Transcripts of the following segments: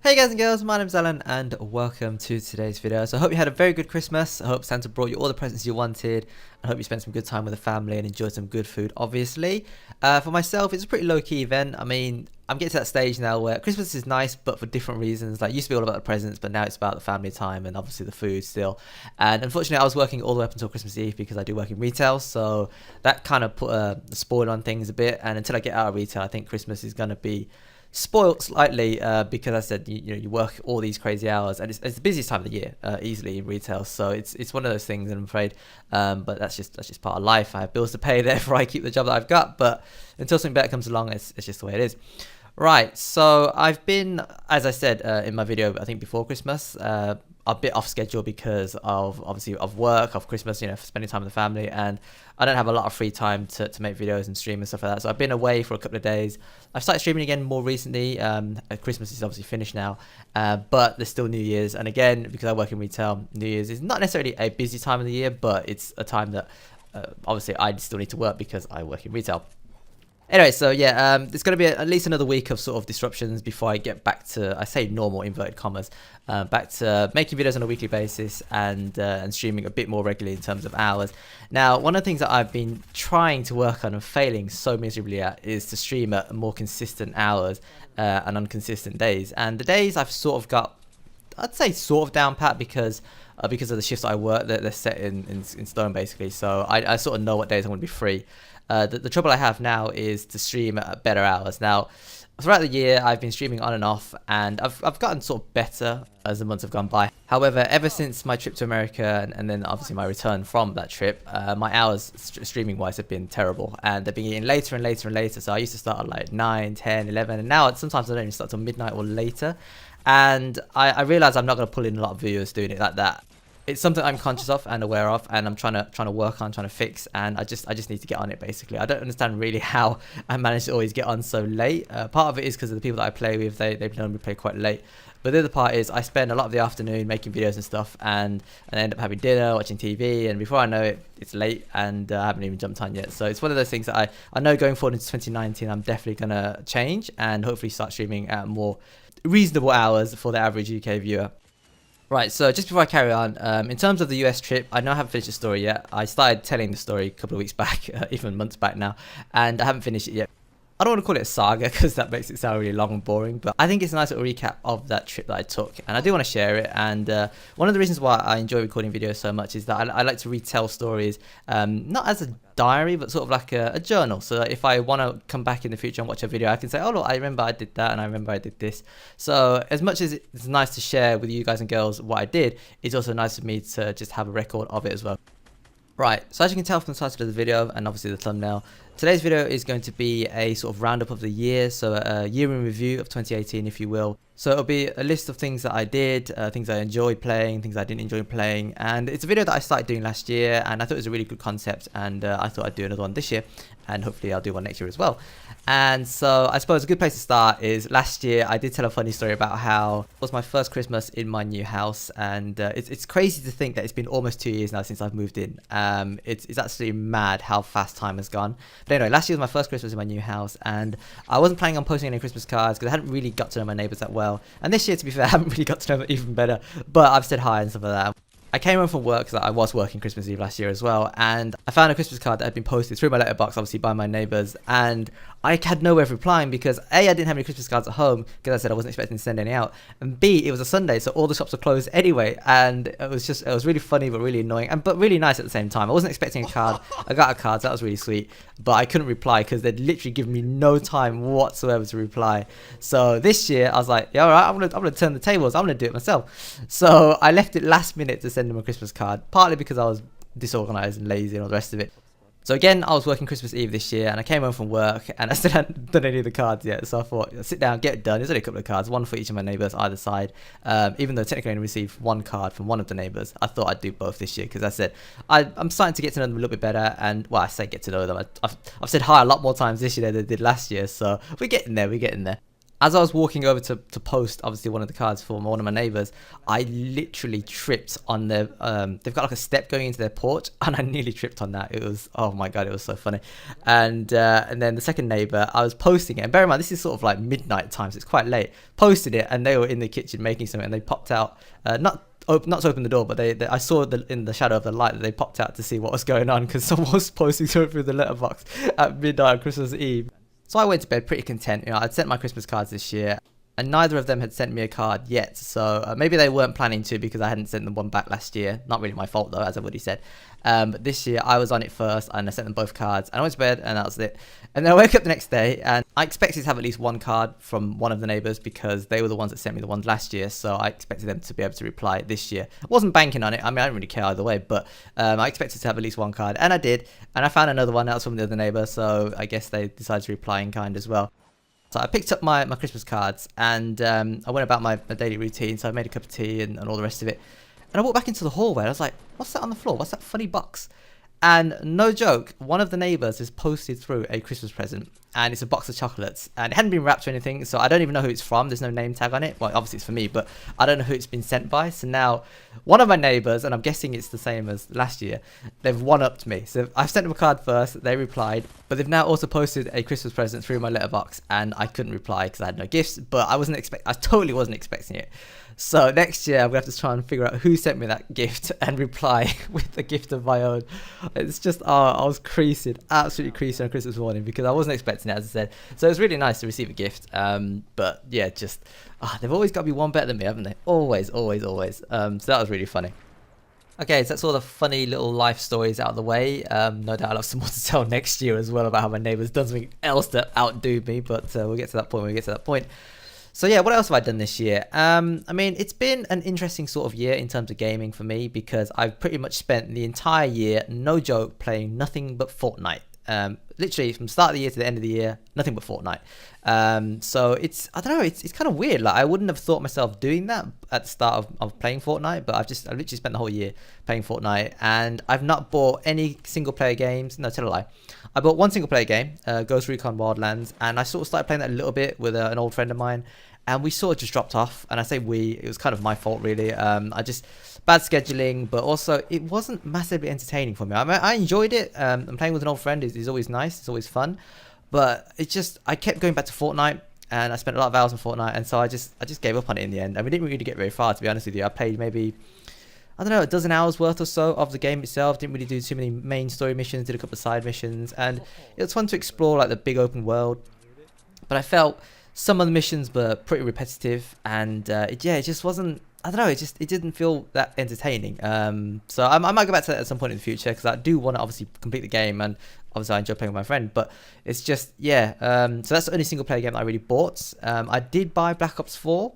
Hey guys and girls, my name's Alan and welcome to today's video. So I hope you had a very good Christmas. I hope Santa brought you all the presents you wanted. I hope you spent some good time with the family and enjoyed some good food, obviously. For myself, it's a pretty low-key event. I mean, I'm getting to that stage now where Christmas is nice, but for different reasons. Like, it used to be all about the presents, but now it's about the family time and obviously the food still. And unfortunately, I was working all the way up until Christmas Eve because I do work in retail. So that kind of put a spoil on things a bit. And until I get out of retail, I think Christmas is going to be spoiled slightly because I said you work all these crazy hours and it's the busiest time of the year easily in retail, so it's one of those things, and I'm afraid but that's just part of life. I have bills to pay, therefore I keep the job that I've got, but until something better comes along, it's just the way it is. Right, so I've been, as I said in my video I think before Christmas, a bit off schedule because of obviously of work, of Christmas, spending time with the family, and I don't have a lot of free time to make videos and stream and stuff like that. So I've been away for a couple of days. I've started streaming again more recently. Christmas is obviously finished now, but there's still New Year's, and again, because I work in retail, New Year's is not necessarily a busy time of the year, but it's a time that obviously I still need to work because I work in retail. Anyway, so yeah, it's going to be at least another week of sort of disruptions before I get back to, I say normal, inverted commas, back to making videos on a weekly basis and streaming a bit more regularly in terms of hours. Now, one of the things that I've been trying to work on and failing so miserably at is to stream at more consistent hours and on consistent days. And the days I've sort of got, I'd say sort of down pat because of the shifts that I work, they're set in stone basically. So I sort of know what days I'm going to be free. The trouble I have now is to stream at better hours. Now, throughout the year, I've been streaming on and off, and I've gotten sort of better as the months have gone by. However, ever since my trip to America and then obviously my return from that trip, my hours streaming-wise have been terrible, and they've been getting later and later and later. So I used to start at like 9, 10, 11, and now sometimes I don't even start till midnight or later. And I realize I'm not going to pull in a lot of viewers doing it like that. It's something I'm conscious of and aware of, and I'm trying to work on, trying to fix, and I just need to get on it basically. I don't understand really how I manage to always get on so late. Part of it is because of the people that I play with, they've known me play quite late. But the other part is I spend a lot of the afternoon making videos and stuff, and I end up having dinner, watching TV, and before I know it, it's late, and I haven't even jumped on yet. So it's one of those things that I know going forward into 2019, I'm definitely going to change and hopefully start streaming at more reasonable hours for the average UK viewer. Right, so just before I carry on, in terms of the US trip, I know I haven't finished the story yet. I started telling the story a couple of weeks back, even months back now, and I haven't finished it yet. I don't want to call it a saga because that makes it sound really long and boring, but I think it's a nice little recap of that trip that I took, and I do want to share it. And one of the reasons why I enjoy recording videos so much is that I like to retell stories, not as a diary, but sort of like a journal. So that if I want to come back in the future and watch a video, I can say, oh look, I remember I did that, and I remember I did this. So as much as it's nice to share with you guys and girls what I did, it's also nice for me to just have a record of it as well. Right, so as you can tell from the title of the video and obviously the thumbnail, today's video is going to be a sort of roundup of the year, so a year in review of 2018 if you will. So it'll be a list of things that I did, things I enjoyed playing, things I didn't enjoy playing, and it's a video that I started doing last year, and I thought it was a really good concept, and I thought I'd do another one this year, and hopefully I'll do one next year as well. And so I suppose a good place to start is last year I did tell a funny story about how it was my first Christmas in my new house, and it's crazy to think that it's been almost 2 years now since I've moved in. It's absolutely mad how fast time has gone. But anyway, last year was my first Christmas in my new house, and I wasn't planning on posting any Christmas cards because I hadn't really got to know my neighbours that well. And this year, to be fair, I haven't really got to know them even better, but I've said hi and stuff like that. I came home from work because I was working Christmas Eve last year as well, and I found a Christmas card that had been posted through my letterbox, obviously by my neighbours, and I had no way of replying because A, I didn't have any Christmas cards at home because I said I wasn't expecting to send any out, and B, it was a Sunday, so all the shops were closed anyway, and it was really funny but really annoying, but really nice at the same time. I wasn't expecting a card. I got a card, so that was really sweet, but I couldn't reply because they'd literally given me no time whatsoever to reply. So this year I was like, yeah, all right, I'm gonna turn the tables. I'm gonna do it myself. So I left it last minute to send them a Christmas card, partly because I was disorganized and lazy and all the rest of it. So again, I was working Christmas Eve this year, and I came home from work, and I still hadn't done any of the cards yet. So I thought, sit down, get it done. There's only a couple of cards, one for each of my neighbours either side. Even though technically I only received one card from one of the neighbours, I thought I'd do both this year because I said I'm starting to get to know them a little bit better. And well, I say get to know them. I've said hi a lot more times this year than I did last year. So we're getting there. We're getting there. As I was walking over to post, obviously, one of the cards for one of my neighbors, I literally tripped on their, they've got like a step going into their porch, and I nearly tripped on that. It was, oh my God, it was so funny. And then the second neighbor, I was posting it, and bear in mind, this is sort of like midnight time, so it's quite late. Posted it, and they were in the kitchen making something, and they popped out, not to open the door, but I saw in the shadow of the light that they popped out to see what was going on, because someone was posting something through the letterbox at midnight on Christmas Eve. So I went to bed pretty content. I'd sent my Christmas cards this year, and neither of them had sent me a card yet. So maybe they weren't planning to, because I hadn't sent them one back last year. Not really my fault though, as I've already said. But this year I was on it first, and I sent them both cards, and I went to bed, and that was it. And then I woke up the next day, and I expected to have at least one card from one of the neighbors, because they were the ones that sent me the ones last year. So I expected them to be able to reply this year. I wasn't banking on it. I mean, I didn't really care either way, but I expected to have at least one card, and I did. And I found another one that was from the other neighbor, so I guess they decided to reply in kind as well. So I picked up my Christmas cards, and I went about my daily routine. So I made a cup of tea and all the rest of it. And I walked back into the hallway, and I was like, what's that on the floor? What's that funny box? And no joke, one of the neighbors has posted through a Christmas present, and it's a box of chocolates, and it hadn't been wrapped or anything, so I don't even know who it's from. There's no name tag on it. Well, obviously it's for me, but I don't know who it's been sent by. So now one of my neighbors, and I'm guessing it's the same as last year, they've one-upped me. So I've sent them a card first, they replied, but they've now also posted a Christmas present through my letterbox, and I couldn't reply because I had no gifts, but I totally wasn't expecting it. So next year I'm gonna have to try and figure out who sent me that gift and reply with a gift of my own. It's just, I was creasing, absolutely creasing on Christmas morning, because I wasn't expecting it, as I said. So it was really nice to receive a gift. But yeah, just they've always got to be one better than me, haven't they? Always, always, always. So that was really funny. Okay, so that's all the funny little life stories out of the way. No doubt I'll have some more to tell next year as well about how my neighbour's done something else that outdoed me, but we'll get to that point when we get to that point. So yeah, what else have I done this year? I mean, it's been an interesting sort of year in terms of gaming for me, because I've pretty much spent the entire year, no joke, playing nothing but Fortnite. Literally from start of the year to the end of the year, nothing but Fortnite. So it's, I don't know, it's kind of weird. Like, I wouldn't have thought myself doing that at the start of playing Fortnite, but I've literally spent the whole year playing Fortnite, and I've not bought any single player games. No, tell a lie. I bought one single player game, Ghost Recon Wildlands, and I sort of started playing that a little bit with an old friend of mine, and we sort of just dropped off. And I say it was kind of my fault really. Bad scheduling, but also it wasn't massively entertaining for me. I mean, I enjoyed it. And playing with an old friend is always nice. It's always fun, but I kept going back to Fortnite, and I spent a lot of hours on Fortnite, and so I just gave up on it in the end. And we didn't really get very far, to be honest with you. I played maybe, I don't know, a dozen hours worth or so of the game itself. Didn't really do too many main story missions, did a couple of side missions, and it was fun to explore like the big open world. But I felt some of the missions were pretty repetitive, and it just wasn't, I don't know, it didn't feel that entertaining. So I might go back to that at some point in the future, because I do want to obviously complete the game, and obviously I enjoy playing with my friend, but it's just, yeah. So that's the only single player game that I really bought. I did buy Black Ops 4.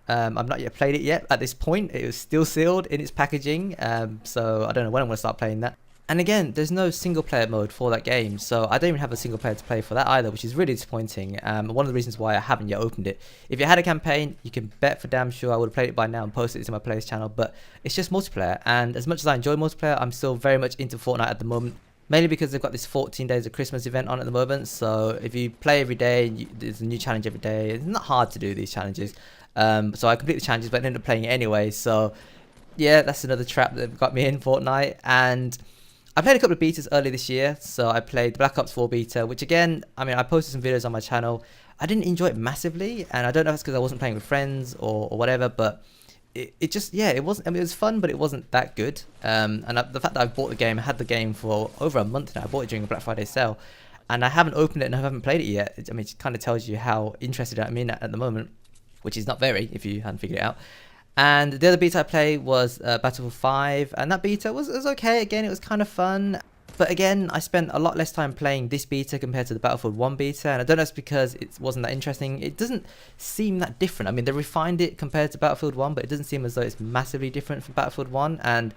I've not yet played it yet. At this point, it was still sealed in its packaging, so I don't know when I'm going to start playing that. And again, there's no single player mode for that game, so I don't even have a single player to play for that either, which is really disappointing. One of the reasons why I haven't yet opened it. If it had a campaign, you can bet for damn sure I would have played it by now and posted it to my players channel, but it's just multiplayer, and as much as I enjoy multiplayer, I'm still very much into Fortnite at the moment. Mainly because they've got this 14 days of Christmas event on at the moment, so if you play every day, there's a new challenge every day. It's not hard to do these challenges. So I complete the challenges, but I ended up playing it anyway, so yeah, that's another trap that got me in Fortnite. And I played a couple of betas earlier this year. So I played the Black Ops 4 beta, which again, I mean, I posted some videos on my channel. I didn't enjoy it massively, and I don't know if it's because I wasn't playing with friends or whatever, but it just, yeah, it wasn't, I mean, it was fun, but it wasn't that good. The fact that I've bought the game, I had the game for over a month now. I bought it during a Black Friday sale, and I haven't opened it and I haven't played it yet. I mean, it kind of tells you how interested I'm in at the moment, which is not very, if you hadn't figured it out. And the other beta I played was Battlefield 5, and that beta was okay. Again, it was kind of fun. But again, I spent a lot less time playing this beta compared to the Battlefield 1 beta, and I don't know if it's because it wasn't that interesting. It doesn't seem that different. I mean, they refined it compared to Battlefield 1, but it doesn't seem as though it's massively different from Battlefield 1. And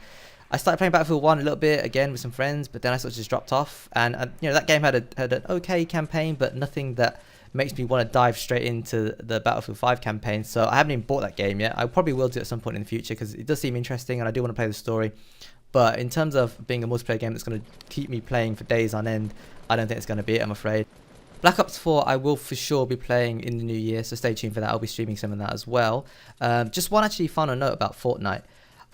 I started playing Battlefield 1 a little bit, again, with some friends, but then I sort of just dropped off. And that game had an okay campaign, but nothing that makes me want to dive straight into the Battlefield 5 campaign. So I haven't even bought that game yet. I probably will do it at some point in the future, because it does seem interesting, and I do want to play the story. But in terms of being a multiplayer game that's going to keep me playing for days on end, I don't think it's going to be it, I'm afraid. Black Ops 4 I will for sure be playing in the new year, so stay tuned for that. I'll be streaming some of that as well. Just one actually final note about Fortnite.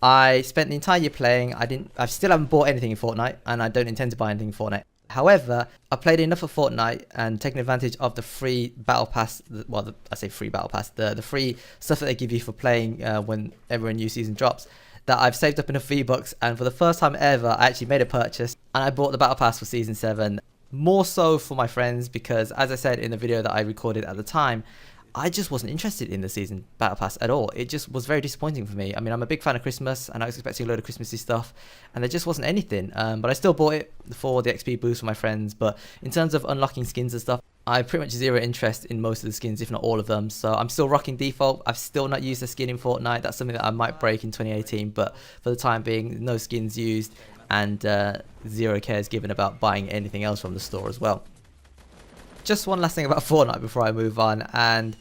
I spent the entire year playing. I still haven't bought anything in Fortnite, and I don't intend to buy anything in Fortnite. However, I played enough of Fortnite and taken advantage of the free battle pass. Well, I say free battle pass, the free stuff that they give you for playing whenever a new season drops, that I've saved up enough V-Bucks, and for the first time ever, I actually made a purchase, and I bought the battle pass for season 7. More so for my friends, because as I said in the video that I recorded at the time, I just wasn't interested in the season battle pass at all. It just was very disappointing for me. I mean, I'm a big fan of Christmas, and I was expecting a load of Christmassy stuff, and there just wasn't anything. But I still bought it for the XP boost for my friends. But in terms of unlocking skins and stuff, I have pretty much zero interest in most of the skins, if not all of them. So I'm still rocking default. I've still not used a skin in Fortnite. That's something that I might break in 2018. But for the time being, no skins used, and zero cares given about buying anything else from the store as well. Just one last thing about Fortnite before I move on, and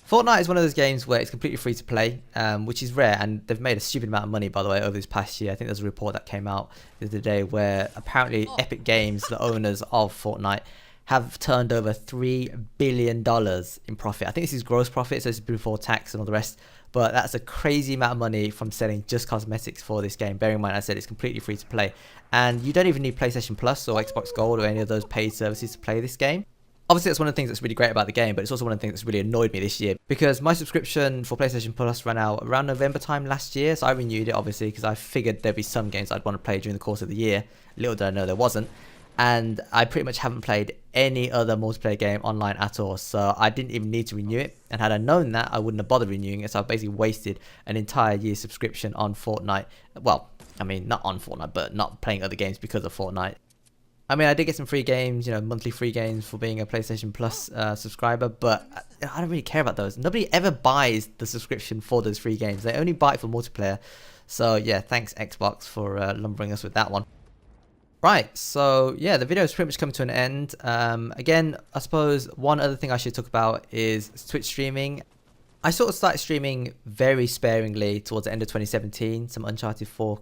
Fortnite is one of those games where it's completely free to play, which is rare, and they've made a stupid amount of money, by the way, over this past year. I think there's a report that came out the other day where apparently Epic Games, the owners of Fortnite, have turned over $3 billion in profit. I think this is gross profit, so it's before tax and all the rest, but that's a crazy amount of money from selling just cosmetics for this game. Bearing in mind, I said it's completely free to play, and you don't even need PlayStation Plus or Xbox Gold or any of those paid services to play this game. Obviously, that's one of the things that's really great about the game, but it's also one of the things that's really annoyed me this year, because my subscription for PlayStation Plus ran out around November time last year, so I renewed it, obviously, because I figured there'd be some games I'd want to play during the course of the year. Little did I know there wasn't. And I pretty much haven't played any other multiplayer game online at all, so I didn't even need to renew it. And had I known that, I wouldn't have bothered renewing it, so I've basically wasted an entire year's subscription on Fortnite. Well, I mean, not on Fortnite, but not playing other games because of Fortnite. I mean, I did get some free games, monthly free games for being a PlayStation Plus subscriber, but I don't really care about those. Nobody ever buys the subscription for those free games. They only buy it for multiplayer. So yeah, thanks Xbox for lumbering us with that one. Right, so yeah, the video has pretty much come to an end. Again, I suppose one other thing I should talk about is Twitch streaming. I sort of started streaming very sparingly towards the end of 2017, some Uncharted 4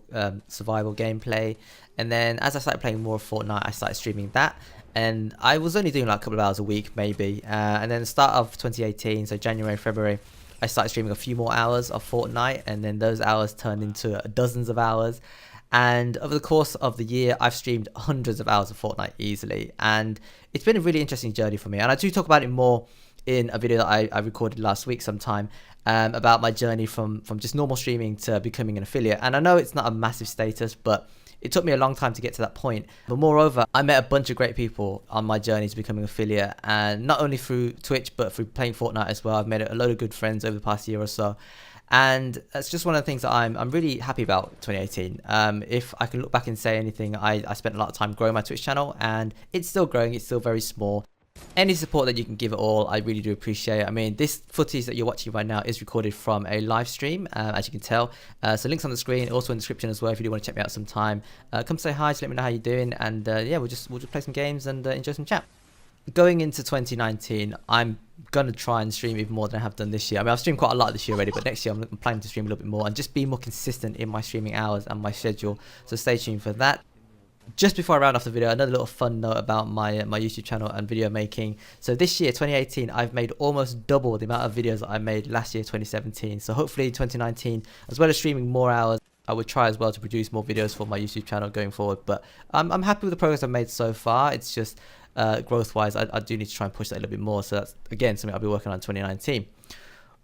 survival gameplay, and then as I started playing more of Fortnite, I started streaming that, and I was only doing like a couple of hours a week maybe, and then the start of 2018, so January, February, I started streaming a few more hours of Fortnite, and then those hours turned into dozens of hours. And over the course of the year, I've streamed hundreds of hours of Fortnite easily, and it's been a really interesting journey for me. And I do talk about it more in a video that I recorded last week sometime, about my journey from just normal streaming to becoming an affiliate. And I know it's not a massive status, but it took me a long time to get to that point. But moreover, I met a bunch of great people on my journey to becoming an affiliate, and not only through Twitch, but through playing Fortnite as well. I've made a load of good friends over the past year or so. And that's just one of the things that I'm really happy about 2018. If I can look back and say anything, I spent a lot of time growing my Twitch channel, and it's still growing, it's still very small. Any support that you can give it all, I really do appreciate. I mean, this footage that you're watching right now is recorded from a live stream, as you can tell. So links on the screen, also in the description as well, if you do want to check me out sometime. Come say hi, just let me know how you're doing, and yeah, we'll just play some games and enjoy some chat. Going into 2019, I'm gonna try and stream even more than I have done this year. I mean, I've streamed quite a lot this year already, but next year I'm planning to stream a little bit more and just be more consistent in my streaming hours and my schedule. So stay tuned for that. Just before I round off the video, another little fun note about my YouTube channel and video making. So this year, 2018, I've made almost double the amount of videos that I made last year, 2017. So hopefully 2019, as well as streaming more hours, I would try as well to produce more videos for my YouTube channel going forward. But I'm happy with the progress I've made so far. It's just growth wise, I do need to try and push that a little bit more. So that's again something I'll be working on in 2019.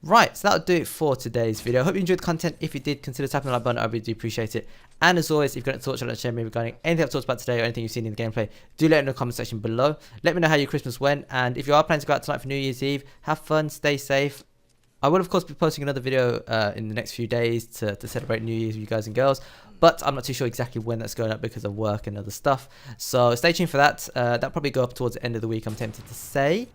Right, so that'll do it for today's video. I hope you enjoyed the content. If you did, consider tapping the like button. I really do appreciate it. And as always, if you've got any thoughts or share me regarding anything I've talked about today or anything you've seen in the gameplay, do let me know in the comment section below. Let me know how your Christmas went, and if you are planning to go out tonight for New Year's Eve, have fun, stay safe. I will of course be posting another video in the next few days to celebrate New Year's with you guys and girls, but I'm not too sure exactly when that's going up because of work and other stuff. So stay tuned for that. That'll probably go up towards the end of the week, I'm tempted to say.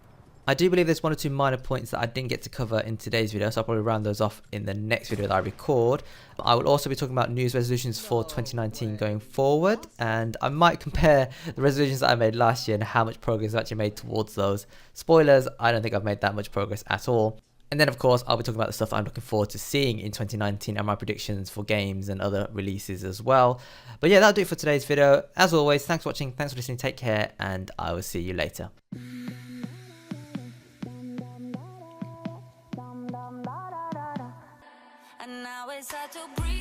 I do believe there's one or two minor points that I didn't get to cover in today's video, so I'll probably round those off in the next video that I record. I will also be talking about New Year's resolutions for 2019 going forward, and I might compare the resolutions that I made last year and how much progress I've actually made towards those. Spoilers, I don't think I've made that much progress at all. And then of course, I'll be talking about the stuff that I'm looking forward to seeing in 2019 and my predictions for games and other releases as well. But yeah, that'll do it for today's video. As always, thanks for watching, thanks for listening, take care, and I will see you later. it's hard to breathe.